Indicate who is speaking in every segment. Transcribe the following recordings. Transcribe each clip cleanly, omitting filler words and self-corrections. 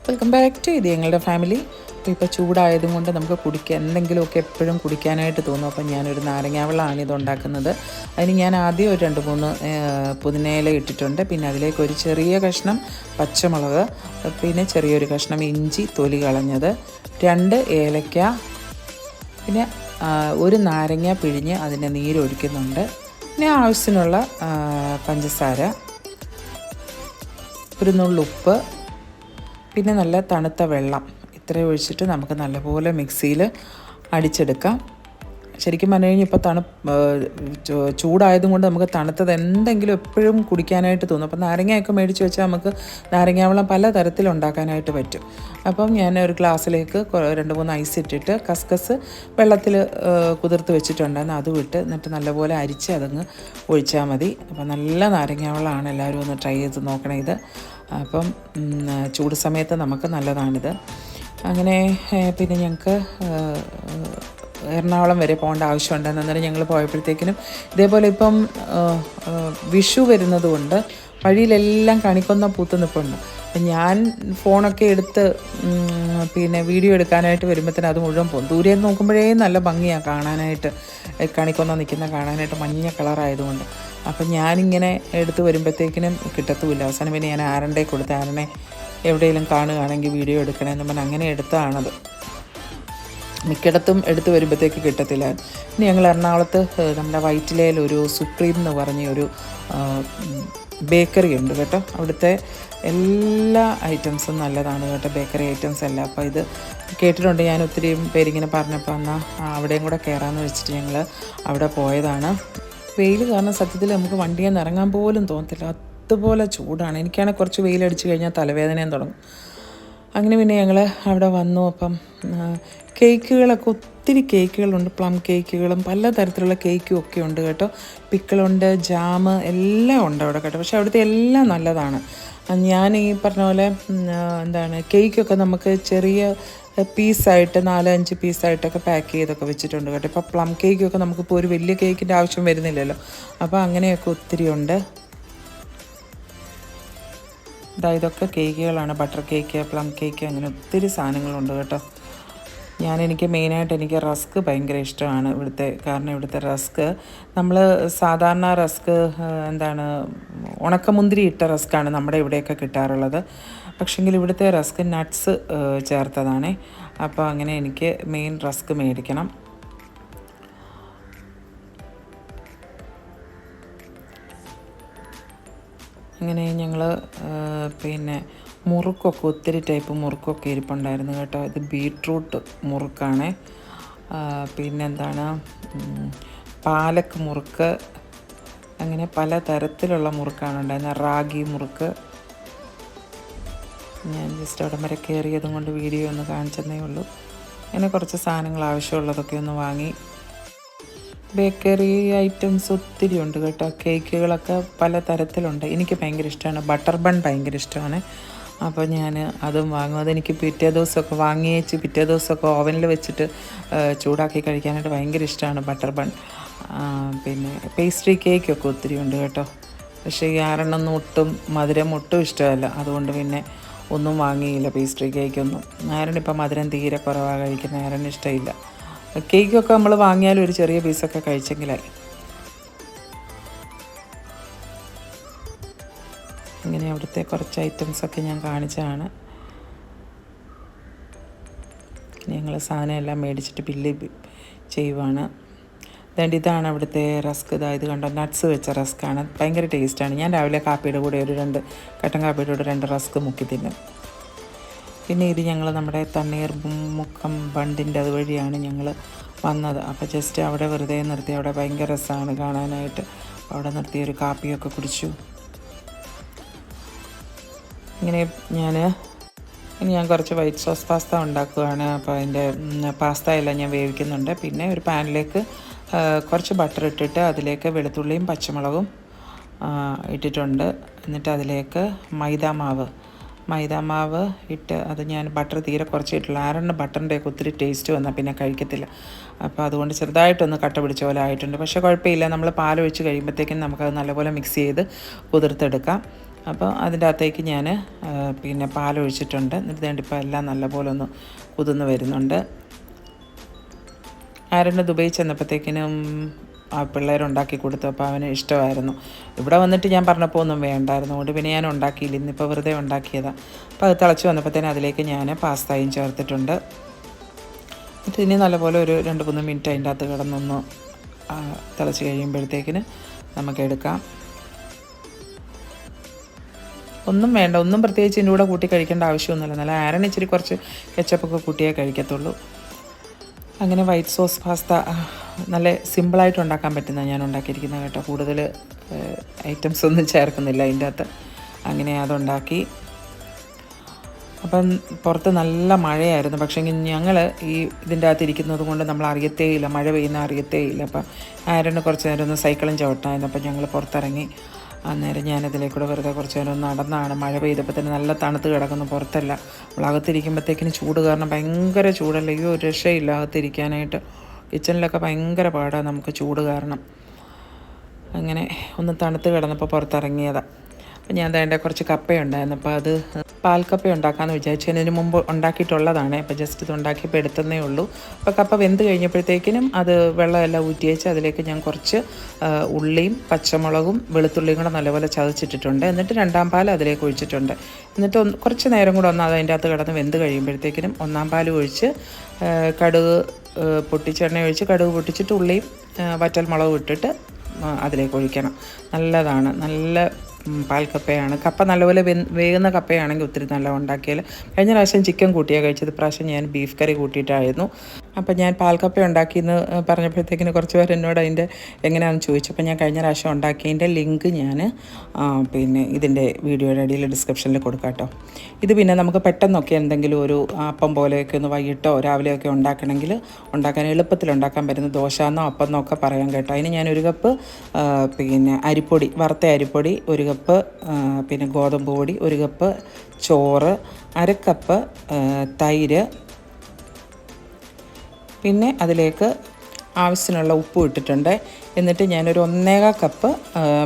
Speaker 1: Welcome back to ഇത് ഞങ്ങളുടെ family. ഇപ്പോൾ ചൂടായതും കൊണ്ട് നമുക്ക് കുടിക്കാൻ എന്തെങ്കിലുമൊക്കെ എപ്പോഴും കുടിക്കാനായിട്ട് തോന്നും. അപ്പം ഞാനൊരു നാരങ്ങാവെള്ളമാണ് ഇതുണ്ടാക്കുന്നത്. അതിന് ഞാൻ ആദ്യം ഒരു 2-3 പുതിനയില ഇട്ടിട്ടുണ്ട്. പിന്നെ അതിലേക്ക് ഒരു ചെറിയ കഷ്ണം പച്ചമുളക്, പിന്നെ ചെറിയൊരു കഷ്ണം ഇഞ്ചി തൊലി കളഞ്ഞത്, 2 ഏലക്ക, പിന്നെ ഒരു നാരങ്ങ പിഴിഞ്ഞ് അതിൻ്റെ നീരൊഴിക്കുന്നുണ്ട്. പിന്നെ ആവശ്യത്തിനുള്ള പഞ്ചസാര, ഒരു നുള്ളുപ്പ്, പിന്നെ നല്ല തണുത്ത വെള്ളം. ഇത്രയും ഒഴിച്ചിട്ട് നമുക്ക് നല്ലപോലെ മിക്സിയിൽ അടിച്ചെടുക്കാം. ശരിക്കും പറഞ്ഞു കഴിഞ്ഞാൽ ഇപ്പോൾ ചൂടായതും കൊണ്ട് നമുക്ക് തണുത്തത് എന്തെങ്കിലും എപ്പോഴും കുടിക്കാനായിട്ട് തോന്നും. അപ്പം നാരങ്ങയൊക്കെ മേടിച്ച് വെച്ചാൽ നമുക്ക് നാരങ്ങാവെള്ളം പല തരത്തിലുണ്ടാക്കാനായിട്ട് പറ്റും. അപ്പം ഞാൻ ഒരു ഗ്ലാസ്സിലേക്ക് 2-3 ഐസ് ഇട്ടിട്ട് കസ്കസ് വെള്ളത്തിൽ കുതിർത്ത് വെച്ചിട്ടുണ്ടായിരുന്നു, അത് വിട്ട് എന്നിട്ട് നല്ലപോലെ അരിച്ച് അതങ്ങ് ഒഴിച്ചാൽ മതി. അപ്പം നല്ല നാരങ്ങാവെള്ളമാണ്. എല്ലാവരും ഒന്ന് ട്രൈ ചെയ്ത് നോക്കണം ഇത്. അപ്പം ചൂട് സമയത്ത് നമുക്ക് നല്ലതാണിത്. അങ്ങനെ പിന്നെ ഞങ്ങൾക്ക് എറണാകുളം വരെ പോകേണ്ട ആവശ്യമുണ്ടായിരുന്നു. അന്നേരം ഞങ്ങൾ പോയപ്പോഴത്തേക്കിനും ഇതേപോലെ ഇപ്പം വിഷു വരുന്നത് കൊണ്ട് വഴിയിലെല്ലാം കണിക്കൊന്ന പൂത്ത് നിൽപ്പുണ്ട്. അപ്പം ഞാൻ ഫോണൊക്കെ എടുത്ത് പിന്നെ വീഡിയോ എടുക്കാനായിട്ട് വരുമ്പോഴത്തേനും അത് മുഴുവൻ പോകും. ദൂരെ നോക്കുമ്പോഴേ നല്ല ഭംഗിയാണ് കാണാനായിട്ട്, കണിക്കൊന്ന നിൽക്കുന്ന കാണാനായിട്ട് മഞ്ഞ കളറായതുകൊണ്ട്. അപ്പം ഞാനിങ്ങനെ എടുത്ത് വരുമ്പോഴത്തേക്കിനും കിട്ടത്തുമില്ല. അവസാനം പിന്നെ ഞാൻ ആരണ്ടേ കൊടുത്ത് ആരനെ എവിടെയെങ്കിലും കാണുകയാണെങ്കിൽ വീഡിയോ എടുക്കണമെന്ന് പറഞ്ഞാൽ അങ്ങനെ എടുത്തതാണത്. മിക്കയിടത്തും എടുത്ത് വരുമ്പോഴത്തേക്ക് കിട്ടത്തില്ല. ഇനി ഞങ്ങൾ എറണാകുളത്ത് നമ്മുടെ വൈറ്റിലയിൽ ഒരു സുപ്രീം എന്ന് പറഞ്ഞ ഒരു ബേക്കറി ഉണ്ട് കേട്ടോ. അവിടുത്തെ എല്ലാ ഐറ്റംസും നല്ലതാണ് കേട്ടോ, ബേക്കറി ഐറ്റംസ് എല്ലാം. അപ്പോൾ ഇത് കേട്ടിട്ടുണ്ട് ഞാൻ, ഒത്തിരി പേരിങ്ങനെ പറഞ്ഞപ്പോൾ എന്നാൽ അവിടെയും കൂടെ കയറാമെന്ന് വെച്ചിട്ട് ഞങ്ങൾ അവിടെ പോയതാണ്. വെയിൽ കാരണം സത്യത്തിൽ നമുക്ക് വണ്ടിയിൽ നിന്ന് ഇറങ്ങാൻ പോലും തോന്നത്തില്ല, അതുപോലെ ചൂടാണ്. എനിക്കാണെങ്കിൽ കുറച്ച് വെയിലടിച്ച് കഴിഞ്ഞാൽ തലവേദനയും തുടങ്ങും. അങ്ങനെ പിന്നെ ഞങ്ങൾ അവിടെ വന്നു. അപ്പം കേക്കുകളൊക്കെ ഒത്തിരി കേക്കുകളുണ്ട്, പ്ലം കേക്കുകളും പല തരത്തിലുള്ള കേക്കും ഒക്കെ ഉണ്ട് കേട്ടോ. പിക്കിളുണ്ട്, ജാമ് എല്ലാം ഉണ്ട് അവിടെ കേട്ടോ. പക്ഷേ അവിടുത്തെ എല്ലാം നല്ലതാണ്. ഞാൻ ഈ പറഞ്ഞ പോലെ കേക്കൊക്കെ നമുക്ക് ചെറിയ പീസായിട്ട് 4-5 പീസായിട്ടൊക്കെ പാക്ക് ചെയ്തൊക്കെ വെച്ചിട്ടുണ്ട് കേട്ടോ. ഇപ്പോൾ പ്ലം കേക്കൊക്കെ നമുക്കിപ്പോൾ ഒരു വലിയ കേക്കിൻ്റെ ആവശ്യം വരുന്നില്ലല്ലോ. അപ്പോൾ അങ്ങനെയൊക്കെ ഒത്തിരി ഉണ്ട്. ഇതൊക്കെ കേക്കുകളാണ്, ബട്ടർ കേക്ക്, പ്ലം കേക്ക്, അങ്ങനെ ഒത്തിരി സാധനങ്ങളുണ്ട് കേട്ടോ. എനിക്ക് മെയിനായിട്ട് റസ്ക് ഭയങ്കര ഇഷ്ടമാണ് ഇവിടുത്തെ. കാരണം ഇവിടുത്തെ റസ്ക് നമ്മൾ സാധാരണ റസ്ക് ഉണക്കമുന്തിരി ഇട്ട റസ്ക്കാണ് നമ്മുടെ ഇവിടെയൊക്കെ കിട്ടാറുള്ളത്. പക്ഷെങ്കിൽ ഇവിടുത്തെ റസ്ക് നട്ട്സ് ചേർത്തതാണ്. അപ്പോൾ അങ്ങനെ എനിക്ക് മെയിൻ റസ്ക് മേടിക്കണം. അങ്ങനെ ഞങ്ങൾ പിന്നെ മുറുക്കൊക്കെ ഒത്തിരി ടൈപ്പ് മുറുക്കൊക്കെ ഇരിപ്പുണ്ടായിരുന്നു കേട്ടോ. ഇത് ബീട്രൂട്ട് മുറുക്കാണ്. പാലക്ക് മുറുക്ക്, അങ്ങനെ പല തരത്തിലുള്ള മുറുക്കാണ് ഉണ്ടായിരുന്നത്. റാഗി മുറുക്ക്. ഞാൻ ജസ്റ്റ് അവിടെ വരെ കയറിയതും കൊണ്ട് വീഡിയോ ഒന്ന് കാണിച്ചതേ ഉള്ളൂ. അങ്ങനെ കുറച്ച് സാധനങ്ങൾ ആവശ്യമുള്ളതൊക്കെ ഒന്ന് വാങ്ങി. ബേക്കറി ഐറ്റംസ് ഒത്തിരി ഉണ്ട് കേട്ടോ. കേക്കുകളൊക്കെ പല തരത്തിലുണ്ട്. എനിക്ക് ഭയങ്കര ഇഷ്ടമാണ് ബട്ടർ ബൺ, ഭയങ്കര ഇഷ്ടമാണ്. അപ്പോൾ ഞാൻ അതും വാങ്ങും. അതെനിക്ക് പിറ്റേ ദിവസമൊക്കെ വാങ്ങിയേച്ച് പിറ്റേ ദിവസമൊക്കെ ഓവനിൽ വെച്ചിട്ട് ചൂടാക്കി കഴിക്കാനായിട്ട് ഭയങ്കര ഇഷ്ടമാണ് ബട്ടർ ബൺ. പിന്നെ പേസ്ട്രി കേക്കൊക്കെ ഒത്തിരി ഉണ്ട് കേട്ടോ. പക്ഷേ ഈ 6 ഒട്ടും മധുരം ഒട്ടും ഇഷ്ടമല്ല. അതുകൊണ്ട് പിന്നെ ഒന്നും വാങ്ങിയില്ല പേസ്ട്രി കേക്കൊന്നും. ആരണിപ്പം മധുരം തീരെ കുറവാണ് കഴിക്കുന്നത്, ആരനും ഇഷ്ടമില്ല. കേക്കൊക്കെ നമ്മൾ വാങ്ങിയാലും ഒരു ചെറിയ പീസൊക്കെ കഴിച്ചെങ്കിലായി. ഇങ്ങനെ അവിടുത്തെ കുറച്ച് ഐറ്റംസൊക്കെ ഞാൻ കാണിച്ചതാണ്. ഞങ്ങൾ സാധനം എല്ലാം മേടിച്ചിട്ട് ബില്ല് ചെയ്യുവാണ്. ഇതാണ് അവിടുത്തെ റസ്ക്. ഇത് കണ്ടോ, നട്ട്സ് വെച്ച റസ്ക്കാണ്. ഭയങ്കര ടേസ്റ്റാണ്. ഞാൻ രാവിലെ കാപ്പിയുടെ കൂടെ ഒരു 2 കട്ടൻ കാപ്പിയുടെ കൂടെ 2 റസ്ക് മുക്കി തിന്നും. പിന്നെ ഇത് ഞങ്ങൾ നമ്മുടെ തണ്ണീർമുക്കം ബണ്ടിൻ്റെ അതുവഴിയാണ് ഞങ്ങൾ വന്നത്. അപ്പോൾ ജസ്റ്റ് അവിടെ വെറുതെ നിർത്തി. അവിടെ ഭയങ്കര രസമാണ് കാണാനായിട്ട്. അവിടെ നിർത്തി ഒരു കാപ്പിയൊക്കെ കുടിച്ചു. ഇനി ഞാൻ കുറച്ച് വൈറ്റ് സോസ് പാസ്ത ഉണ്ടാക്കുകയാണ്. അപ്പോൾ അതിൻ്റെ പാസ്ത എല്ലാം ഞാൻ വേവിക്കുന്നുണ്ട്. പിന്നെ ഒരു പാനിലേക്ക് കുറച്ച് ബട്ടർ ഇട്ടിട്ട് അതിലേക്ക് വെളുത്തുള്ളിയും പച്ചമുളകും ഇട്ടിട്ടുണ്ട്. എന്നിട്ട് അതിലേക്ക് മൈദാമാവ് ഇട്ട് അത് ഞാൻ ബട്ടർ തീരെ കുറച്ച് ഇട്ടില്ല. ബട്ടറിൻ്റെയൊക്കെ ഒത്തിരി ടേസ്റ്റ് വന്നാൽ പിന്നെ കഴിക്കത്തില്ല. അപ്പോൾ അതുകൊണ്ട് ചെറുതായിട്ടൊന്ന് കട്ട പിടിച്ച പോലെ ആയിട്ടുണ്ട്. പക്ഷേ കുഴപ്പമില്ല, നമ്മൾ പാലൊഴിച്ച് കഴിയുമ്പോഴത്തേക്കും നമുക്കത് നല്ലപോലെ മിക്സ് ചെയ്ത് കുതിർത്തെടുക്കാം. അപ്പോൾ അതിൻ്റെ അകത്തേക്ക് ഞാൻ പാലൊഴിച്ചിട്ടുണ്ട്. എന്നിട്ട് ഇപ്പോൾ എല്ലാം നല്ലപോലെ ഒന്ന് കുതിർന്ന് വരുന്നുണ്ട്. ദുബൈ ചെന്നപ്പോഴത്തേക്കിനും ആ പിള്ളേരുണ്ടാക്കി കൊടുത്തു. അപ്പോൾ അവന് ഇഷ്ടമായിരുന്നു. ഇവിടെ വന്നിട്ട് ഞാൻ പറഞ്ഞപ്പോൾ ഒന്നും വേണ്ടായിരുന്നു, അതുകൊണ്ട് പിന്നെ ഞാൻ ഉണ്ടാക്കിയില്ല. ഇന്നിപ്പോൾ വെറുതെ ഉണ്ടാക്കിയതാണ്. അപ്പോൾ അത് തിളച്ച് വന്നപ്പോഴത്തേനും അതിലേക്ക് ഞാൻ പാസ്തയും ചേർത്തിട്ടുണ്ട്. എന്നിട്ട് ഇനി നല്ലപോലെ ഒരു 2-3 മിനിറ്റ് അതിൻ്റെ അകത്ത് കിടന്നൊന്ന് തിളച്ച് കഴിയുമ്പോഴത്തേക്കിന് നമുക്കെടുക്കാം. ഒന്നും വേണ്ട, ഒന്നും പ്രത്യേകിച്ച് ഇതിൻ്റെ കൂടെ കൂട്ടി കഴിക്കേണ്ട ആവശ്യമൊന്നുമില്ല. നല്ല ആരൻ ഇച്ചിരി കുറച്ച് കെച്ചപ്പൊക്കെ കൂട്ടിയേ കഴിക്കത്തുള്ളൂ. അങ്ങനെ വൈറ്റ് സോസ് പാസ്ത നല്ല സിമ്പിളായിട്ട് ഉണ്ടാക്കാൻ പറ്റുന്ന ഞാൻ ഉണ്ടാക്കിയിരിക്കുന്നത് കേട്ടോ. കൂടുതൽ ഐറ്റംസ് ഒന്നും ചേർക്കുന്നില്ല അതിൻ്റെ അകത്ത്. അങ്ങനെ അതുണ്ടാക്കി. അപ്പം പുറത്ത് നല്ല മഴയായിരുന്നു. പക്ഷേ ഞങ്ങൾ ഇതിൻ്റെ അകത്ത് ഇരിക്കുന്നത് കൊണ്ട് നമ്മൾ അറിയത്തേയില്ല, മഴ പെയ്യുന്ന അറിയത്തേയില്ല. അപ്പം ആരന് കുറച്ച് നേരം ഒന്ന് സൈക്കിളും ചവിട്ടായിരുന്നു. അപ്പം ഞങ്ങൾ പുറത്തിറങ്ങി. അന്നേരം ഞാനതിലേക്കൂടെ വെറുതെ കുറച്ച് നേരം നടന്നാണ്. മഴ പെയ്തപ്പോൾ തന്നെ നല്ല തണുത്ത് കിടക്കുന്നു. പുറത്തല്ല, നമ്മളകത്തിരിക്കുമ്പോഴത്തേക്കിന് ചൂട് കാരണം ഭയങ്കര ചൂടല്ലേ. ഒരു രക്ഷയില്ല അകത്തിരിക്കാനായിട്ട്. കിച്ചണിലൊക്കെ ഭയങ്കര പാടാണ് നമുക്ക് ചൂട് കാരണം. അങ്ങനെ ഒന്ന് തണുത്ത് കിടന്നപ്പോൾ പുറത്തിറങ്ങിയതാണ്. അപ്പോൾ ഞാൻ അതിൻ്റെ കുറച്ച് കപ്പയുണ്ടായിരുന്നു. അപ്പോൾ അത് പാൽക്കപ്പ ഉണ്ടാക്കാമെന്ന് വിചാരിച്ചു. അതിന് മുമ്പ് ഉണ്ടാക്കിയിട്ടുള്ളതാണ്. അപ്പോൾ ജസ്റ്റ് ഇത് ഉണ്ടാക്കിയപ്പോൾ എടുത്തതേ ഉള്ളൂ. അപ്പോൾ കപ്പ വെന്ത് കഴിഞ്ഞപ്പോഴത്തേക്കിനും അത് വെള്ളമെല്ലാം ഊറ്റി വെച്ച് അതിലേക്ക് ഞാൻ കുറച്ച് ഉള്ളിയും പച്ചമുളകും വെളുത്തുള്ളിയും കൂടെ നല്ലപോലെ ചതച്ചിട്ടിട്ടുണ്ട്. എന്നിട്ട് 2ാം പാൽ അതിലേക്ക് ഒഴിച്ചിട്ടുണ്ട്. എന്നിട്ട് കുറച്ച് നേരം കൂടെ ഒന്ന് അതിൻ്റെ അകത്ത് കിടന്ന് വെന്ത് കഴിയുമ്പോഴത്തേക്കിനും 1ാം പാൽ ഒഴിച്ച് കടുക് എണ്ണ ഒഴിച്ച് കടുക് പൊട്ടിച്ചിട്ട് ഉള്ളിയും വറ്റൽമുളകും ഇട്ടിട്ട് അതിലേക്ക് ഒഴിക്കണം. നല്ലതാണ്, നല്ല പാൽക്കപ്പയാണ്. കപ്പ നല്ലപോലെ വേകുന്ന കപ്പയാണെങ്കിൽ ഒത്തിരി നല്ല ഉണ്ടാക്കിയാൽ. കഴിഞ്ഞ പ്രാവശ്യം ചിക്കൻ കൂട്ടിയാണ് കഴിച്ചത്. ഇപ്രാവശ്യം ഞാൻ ബീഫ് കറി കൂട്ടിയിട്ടായിരുന്നു. അപ്പം ഞാൻ പാൽക്കപ്പ ഉണ്ടാക്കിയെന്ന് പറഞ്ഞപ്പോഴത്തേക്കിന് കുറച്ച് പേർ എന്നോട് അതിൻ്റെ എങ്ങനെയാണെന്ന് ചോദിച്ചു. അപ്പോൾ ഞാൻ കഴിഞ്ഞ പ്രാവശ്യം ഉണ്ടാക്കിയതിൻ്റെ ലിങ്ക് ഞാൻ ഇതിൻ്റെ വീഡിയോയുടെ അടിയിൽ ഡിസ്ക്രിപ്ഷനിൽ കൊടുക്കാം കേട്ടോ. ഇത് പിന്നെ നമുക്ക് പെട്ടെന്നൊക്കെ എന്തെങ്കിലും ഒരു അപ്പം പോലെയൊക്കെ ഒന്ന് വൈകിട്ടോ രാവിലെയൊക്കെ ഉണ്ടാക്കാൻ എളുപ്പത്തിൽ ഉണ്ടാക്കാൻ പറ്റുന്ന ദോശയെന്നോ അപ്പം എന്നോ ഒക്കെ പറയാം കേട്ടോ. അതിന് ഞാൻ 1 കപ്പ് അരിപ്പൊടി, വറുത്ത അരിപ്പൊടി, 1 കപ്പ് ഗോതമ്പ് പൊടി, 1 കപ്പ് ചോറ്, 1/2 കപ്പ് തൈര്, പിന്നെ അതിലേക്ക് ആവശ്യത്തിനുള്ള ഉപ്പ് ഇട്ടിട്ടുണ്ട്. എന്നിട്ട് ഞാനൊരു 1.25 കപ്പ്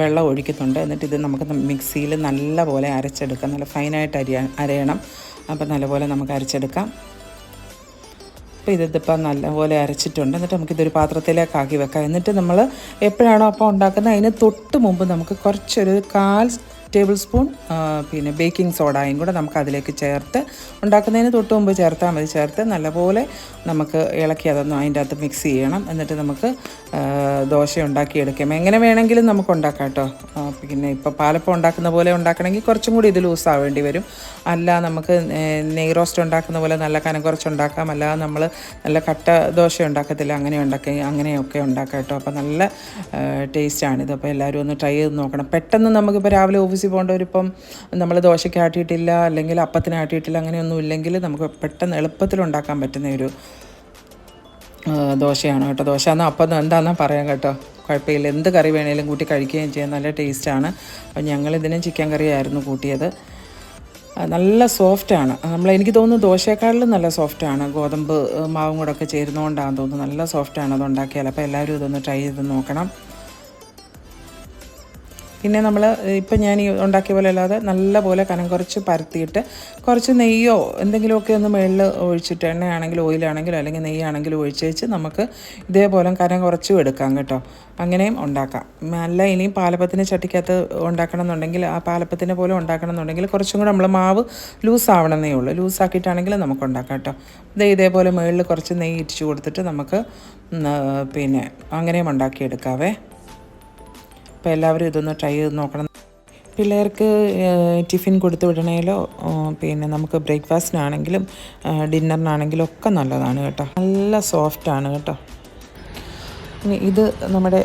Speaker 1: വെള്ളം ഒഴിക്കുന്നുണ്ട്. എന്നിട്ട് ഇത് നമുക്ക് മിക്സിയിൽ നല്ലപോലെ അരച്ചെടുക്കാം. നല്ല ഫൈനായിട്ട് അരയണം. അപ്പോൾ നല്ലപോലെ നമുക്ക് അരച്ചെടുക്കാം. അപ്പോൾ ഇതിപ്പോൾ നല്ലപോലെ അരച്ചിട്ടുണ്ട്. എന്നിട്ട് നമുക്കിതൊരു പാത്രത്തിലേക്കാക്കി വെക്കാം. എന്നിട്ട് നമ്മൾ എപ്പോഴാണോ അപ്പം ഉണ്ടാക്കുന്നത് അതിന് തൊട്ട് മുമ്പ് നമുക്ക് കുറച്ചൊരു 1/4 ടേബിൾ സ്പൂൺ ബേക്കിംഗ് സോഡയും കൂടെ നമുക്ക് അതിലേക്ക് ചേർത്ത്, ഉണ്ടാക്കുന്നതിന് തൊട്ട് മുമ്പ് ചേർത്താൽ മതി. ചേർത്ത് നല്ലപോലെ നമുക്ക് ഇളക്കി അതൊന്നും അതിൻ്റെ അകത്ത് മിക്സ് ചെയ്യണം. എന്നിട്ട് നമുക്ക് ദോശ ഉണ്ടാക്കിയെടുക്കാം. എങ്ങനെ വേണമെങ്കിലും നമുക്ക് ഉണ്ടാക്കാം കേട്ടോ. ഇപ്പോൾ പാലപ്പം ഉണ്ടാക്കുന്ന പോലെ ഉണ്ടാക്കണമെങ്കിൽ കുറച്ചും കൂടി ഇത് ലൂസാവേണ്ടി വരും. അല്ല നമുക്ക് നെയ് റോസ്റ്റ് ഉണ്ടാക്കുന്ന പോലെ നല്ല കനം കുറച്ച് ഉണ്ടാക്കാം. അല്ലാതെ നമ്മൾ നല്ല കട്ട ദോശ ഉണ്ടാക്കത്തില്ല, അങ്ങനെയൊക്കെ ഉണ്ടാക്കാം കേട്ടോ. അപ്പോൾ നല്ല ടേസ്റ്റാണിത്. അപ്പോൾ എല്ലാവരും ഒന്ന് ട്രൈ ചെയ്ത് നോക്കണം. പെട്ടെന്ന് നമുക്കിപ്പോൾ രാവിലെ ഓഫീസിൽ പോകേണ്ടവരിപ്പം നമ്മൾ ദോശയ്ക്ക് ആട്ടിയിട്ടില്ല, അല്ലെങ്കിൽ അപ്പത്തിന് ആട്ടിയിട്ടില്ല, അങ്ങനെയൊന്നും ഇല്ലെങ്കിൽ നമുക്ക് പെട്ടെന്ന് എളുപ്പത്തിൽ ഉണ്ടാക്കാൻ പറ്റുന്ന ഒരു ദോശയാണ് കേട്ടോ. ദോശ എന്നാൽ അപ്പം എന്താണെന്നാ പറയാം കേട്ടോ. കുഴപ്പമില്ല, എന്ത് കറി വേണേലും കൂട്ടി കഴിക്കുകയും ചെയ്യാം. നല്ല ടേസ്റ്റാണ്. അപ്പം ഞങ്ങളിതിന് ചിക്കൻ കറിയായിരുന്നു കൂട്ടിയത്. നല്ല സോഫ്റ്റാണ്. എനിക്ക് തോന്നുന്നു ദോശയെക്കാളിലും നല്ല സോഫ്റ്റാണ്. ഗോതമ്പ് മാവും കൂടെ ഒക്കെ ചേരുന്നതുകൊണ്ടാണെന്ന് തോന്നുന്നു. നല്ല സോഫ്റ്റാണ് അത് ഉണ്ടാക്കിയാൽ. അപ്പോൾ എല്ലാവരും ഇതൊന്ന് ട്രൈ ചെയ്ത് നോക്കണം. പിന്നെ ഇപ്പം ഞാൻ ഈ ഉണ്ടാക്കിയ പോലെ അല്ലാതെ നല്ലപോലെ കനം കുറച്ച് പരത്തിയിട്ട് കുറച്ച് നെയ്യോ എന്തെങ്കിലുമൊക്കെ ഒന്ന് മുകളിൽ ഒഴിച്ചിട്ട്, എണ്ണയാണെങ്കിലും ഓയിലാണെങ്കിലും അല്ലെങ്കിൽ നെയ്യാണെങ്കിലും ഒഴിച്ച് വെച്ച് നമുക്ക് ഇതേപോലെ കനം കുറച്ചും എടുക്കാം കേട്ടോ. അങ്ങനെയും ഉണ്ടാക്കാം. അല്ല ഇനിയും പാലപ്പത്തിന് ചട്ടിക്കകത്ത് ഉണ്ടാക്കണം എന്നുണ്ടെങ്കിൽ, ആ പാലപ്പത്തിനെ പോലെ ഉണ്ടാക്കണം എന്നുണ്ടെങ്കിൽ കുറച്ചും കൂടെ നമ്മൾ മാവ് ലൂസാവണമെന്നേ ഉള്ളൂ. ലൂസാക്കിയിട്ടാണെങ്കിൽ നമുക്ക് ഉണ്ടാക്കാം കേട്ടോ. ഇതേപോലെ മുകളിൽ കുറച്ച് നെയ്യ് ഇടിച്ചു കൊടുത്തിട്ട് നമുക്ക് അങ്ങനെയും ഉണ്ടാക്കിയെടുക്കാവേ. അപ്പോൾ എല്ലാവരും ഇതൊന്ന് ട്രൈ ചെയ്ത് നോക്കണം. പിള്ളേർക്ക് ടിഫിൻ കൊടുത്തു വിടണേലോ നമുക്ക് ഇനി ഇത് നമ്മുടെ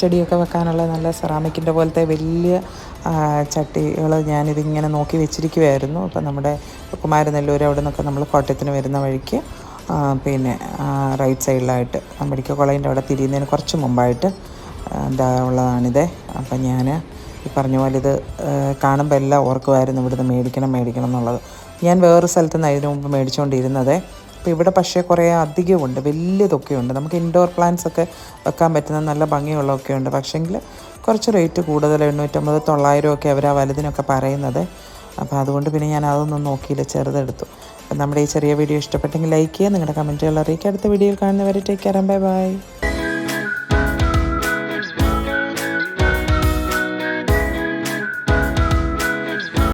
Speaker 1: ചെടിയൊക്കെ വെക്കാനുള്ള നല്ല സെറാമിക്കിൻ്റെ പോലത്തെ വലിയ ചട്ടികൾ ഞാനിതിങ്ങനെ നോക്കി വെച്ചിരിക്കുമായിരുന്നു. അപ്പം നമ്മുടെ കുമാരനെല്ലൂർ അവിടെ നിന്നൊക്കെ നമ്മൾ കോട്ടയത്തിന് വരുന്ന വഴിക്ക് പിന്നെ റൈറ്റ് സൈഡിലായിട്ട് മെഡിക്കൽ കോളേജിൻ്റെ അവിടെ തിരിയുന്നതിന് കുറച്ച് മുമ്പായിട്ട് ഉള്ളതാണിത്. അപ്പം ഞാൻ ഈ പറഞ്ഞ പോലെ ഇത് കാണുമ്പോൾ എല്ലാം ഓർക്കുമായിരുന്നു ഇവിടുന്ന് മേടിക്കണം എന്നുള്ളത്. ഞാൻ വേറൊരു സ്ഥലത്ത് നിന്ന് അതിന് മുമ്പ് മേടിച്ചുകൊണ്ടിരുന്നത്. അപ്പോൾ ഇവിടെ പക്ഷേ കുറേ അധികമുണ്ട്, വലിയതൊക്കെ ഉണ്ട്. നമുക്ക് ഇൻഡോർ പ്ലാന്റ്സ് ഒക്കെ വെക്കാൻ പറ്റുന്ന നല്ല ഭംഗിയുള്ളതൊക്കെ ഉണ്ട്. പക്ഷേങ്കിൽ കുറച്ച് റേറ്റ് കൂടുതൽ, 850, 900 ഒക്കെ അവർ ആ വലുതിനൊക്കെ പറയുന്നത്. അപ്പോൾ അതുകൊണ്ട് പിന്നെ ഞാൻ അതൊന്നും നോക്കിയില്ല, ചെറുതെടുത്തു. അപ്പം നമ്മുടെ ഈ ചെറിയ വീഡിയോ ഇഷ്ടപ്പെട്ടെങ്കിൽ ലൈക്ക് ചെയ്യുക, നിങ്ങളുടെ കമൻറ്റുകൾ അറിയിക്കുക. അടുത്ത വീഡിയോയിൽ കാണുന്നവരെ ടേക്ക് കെയർ, ബൈ ബൈ.